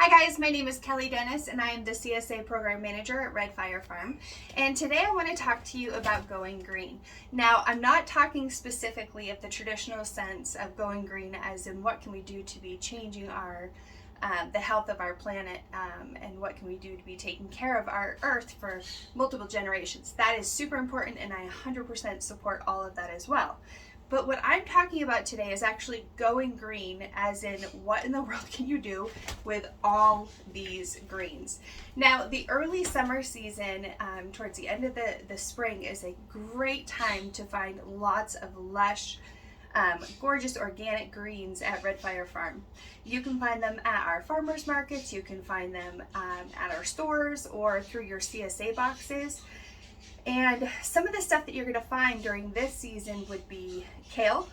Hi guys, my name is Kelly Dennis and I am the CSA Program Manager at Red Fire Farm. And today I want to talk to you about going green. Now, I'm not talking specifically of the traditional sense of going green as in what can we do to be changing the health of our planet and what can we do to be taking care of our earth for multiple generations. That is super important and I 100% support all of that as well. But what I'm talking about today is actually going green, as in what in the world can you do with all these greens. Now, the early summer season, towards the end of the spring, is a great time to find lots of lush, gorgeous organic greens at Red Fire Farm. You can find them at our farmers markets, you can find them at our stores or through your CSA boxes. And some of the stuff that you're going to find during this season would be kale,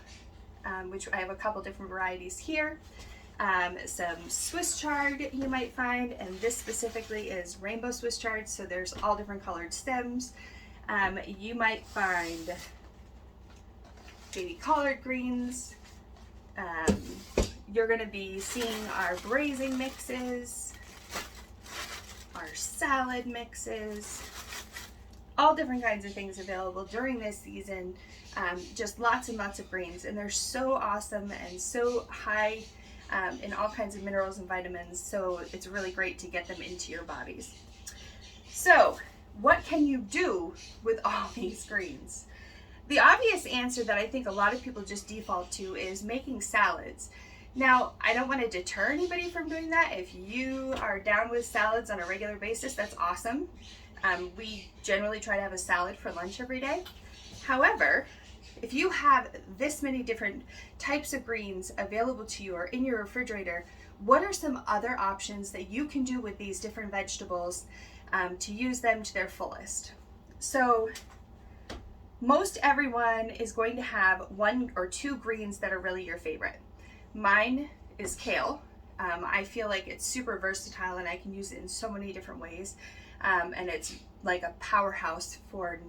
which I have a couple different varieties here. Some Swiss chard you might find, and this specifically is rainbow Swiss chard, so there's all different colored stems. You might find baby collard greens. You're going to be seeing our braising mixes, our salad mixes, all different kinds of things available during this season. Just lots and lots of greens, and they're so awesome and so high in all kinds of minerals and vitamins, so it's really great to get them into your bodies. So what can you do with all these greens? The obvious answer that I think a lot of people just default to is making salads. Now, I don't want to deter anybody from doing that. If you are down with salads on a regular basis, that's awesome. We generally try to have a salad for lunch every day. However, if you have this many different types of greens available to you or in your refrigerator, what are some other options that you can do with these different vegetables to use them to their fullest? So most everyone is going to have one or two greens that are really your favorite. Mine is kale. I feel like it's super versatile and I can use it in so many different ways. And it's like a powerhouse for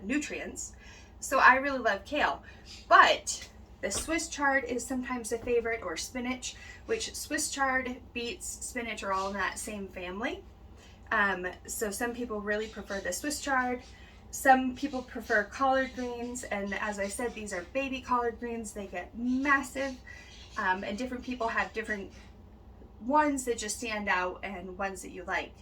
nutrients. So I really love kale. But the Swiss chard is sometimes a favorite, or spinach, which Swiss chard, beets, spinach are all in that same family. So some people really prefer the Swiss chard. Some people prefer collard greens, and as I said, these are baby collard greens. They get massive, and different people have different ones that just stand out and ones that you like.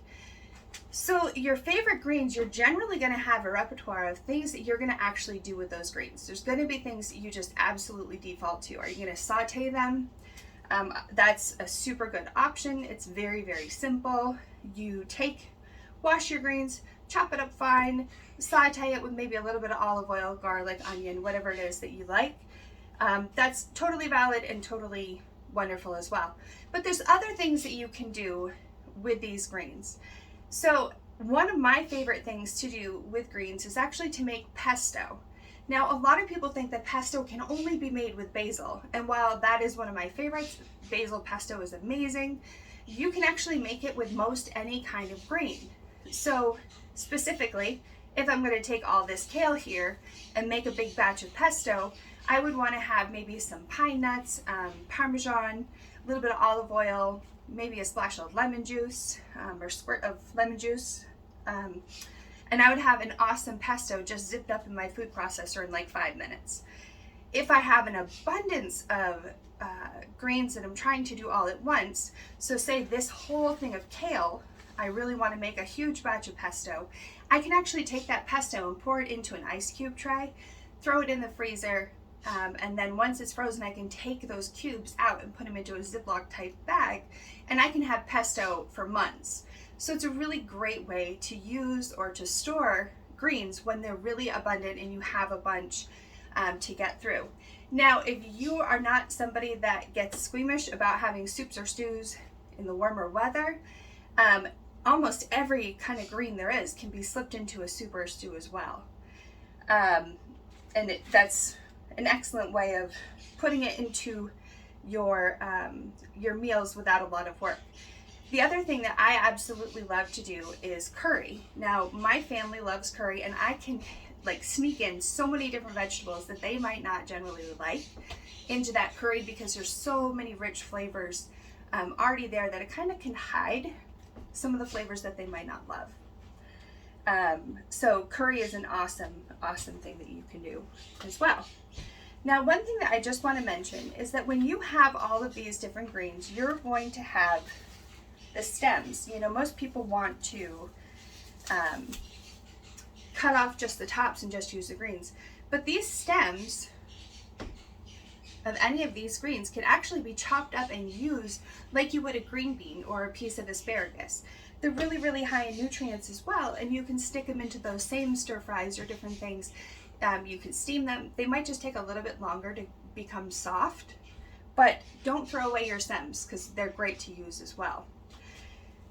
So your favorite greens, you're generally going to have a repertoire of things that you're going to actually do with those greens. There's going to be things that you just absolutely default to. Are you going to saute them? That's a super good option. It's very, very simple. You wash your greens, chop it up fine, saute it with maybe a little bit of olive oil, garlic, onion, whatever it is that you like. That's totally valid and totally wonderful as well. But there's other things that you can do with these greens. So one of my favorite things to do with greens is actually to make pesto. Now, a lot of people think that pesto can only be made with basil, and while that is one of my favorites, basil pesto is amazing, you can actually make it with most any kind of green. So specifically, if I'm going to take all this kale here and make a big batch of pesto, I would want to have maybe some pine nuts, Parmesan, a little bit of olive oil, maybe a splash of lemon juice or squirt of lemon juice. And I would have an awesome pesto just zipped up in my food processor in like 5 minutes. If I have an abundance of greens that I'm trying to do all at once, so say this whole thing of kale, I really want to make a huge batch of pesto, I can actually take that pesto and pour it into an ice cube tray, throw it in the freezer, and then once it's frozen, I can take those cubes out and put them into a Ziploc type bag, and I can have pesto for months. So it's a really great way to use or to store greens when they're really abundant and you have a bunch to get through. Now, if you are not somebody that gets squeamish about having soups or stews in the warmer weather, almost every kind of green there is can be slipped into a soup or a stew as well. That's an excellent way of putting it into your meals without a lot of work. The other thing that I absolutely love to do is curry. Now, my family loves curry, and I can like sneak in so many different vegetables that they might not generally like into that curry because there's so many rich flavors already there that it kind of can hide some of the flavors that they might not love. So curry is an awesome thing that you can do as well. Now, one thing that I just want to mention is that when you have all of these different greens, you're going to have the stems. You know, most people want to cut off just the tops and just use the greens. But these stems of any of these greens can actually be chopped up and used like you would a green bean or a piece of asparagus. They're really, really high in nutrients as well, and you can stick them into those same stir fries or different things. You can steam them. They might just take a little bit longer to become soft, but don't throw away your stems because they're great to use as well.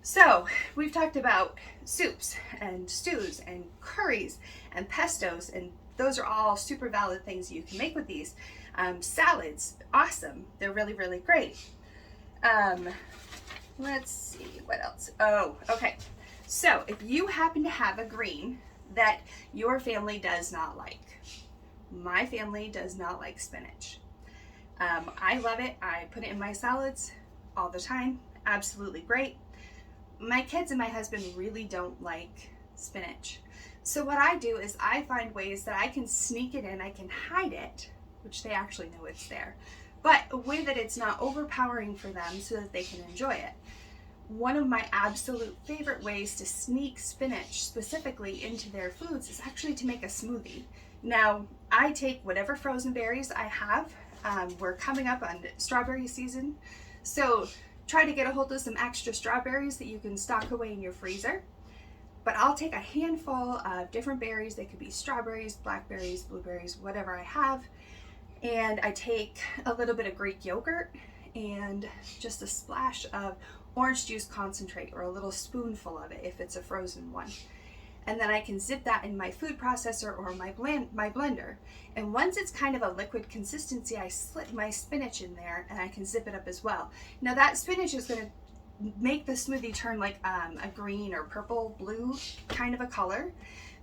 So we've talked about soups and stews and curries and pestos, and those are all super valid things you can make with these. Salads, awesome. They're really, really great. Let's see, what else? Oh, okay. So if you happen to have a green that your family does not like, my family does not like spinach. I love it. I put it in my salads all the time. Absolutely great. My kids and my husband really don't like spinach. So what I do is I find ways that I can sneak it in, I can hide it, which they actually know it's there, but a way that it's not overpowering for them so that they can enjoy it. One of my absolute favorite ways to sneak spinach specifically into their foods is actually to make a smoothie. Now, I take whatever frozen berries I have. We're coming up on strawberry season, so try to get a hold of some extra strawberries that you can stock away in your freezer. But I'll take a handful of different berries. They could be strawberries, blackberries, blueberries, whatever I have. And I take a little bit of Greek yogurt and just a splash of orange juice concentrate, or a little spoonful of it if it's a frozen one. And then I can zip that in my food processor or my blender. And once it's kind of a liquid consistency, I slip my spinach in there and I can zip it up as well. Now that spinach is going to make the smoothie turn like a green or purple blue kind of a color.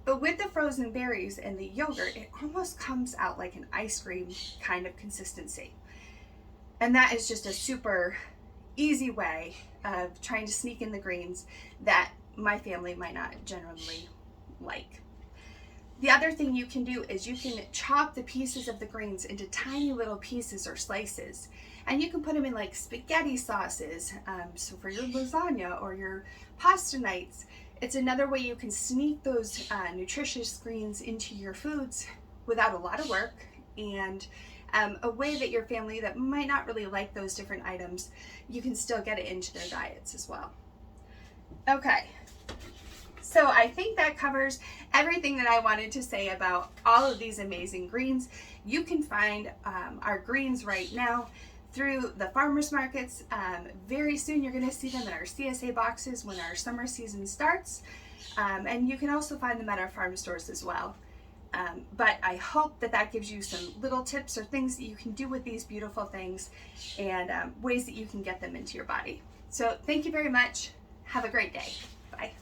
But with the frozen berries and the yogurt, it almost comes out like an ice cream kind of consistency. And that is just a super easy way of trying to sneak in the greens that my family might not generally like. The other thing you can do is you can chop the pieces of the greens into tiny little pieces or slices, and you can put them in like spaghetti sauces. So for your lasagna or your pasta nights, it's another way you can sneak those nutritious greens into your foods without a lot of work, and a way that your family that might not really like those different items, you can still get it into their diets as well. Okay, so I think that covers everything that I wanted to say about all of these amazing greens. You can find our greens right now through the farmers markets. Very soon you're going to see them in our CSA boxes when our summer season starts, and you can also find them at our farm stores as well. But I hope that that gives you some little tips or things that you can do with these beautiful things, and ways that you can get them into your body. So thank you very much. Have a great day. Bye.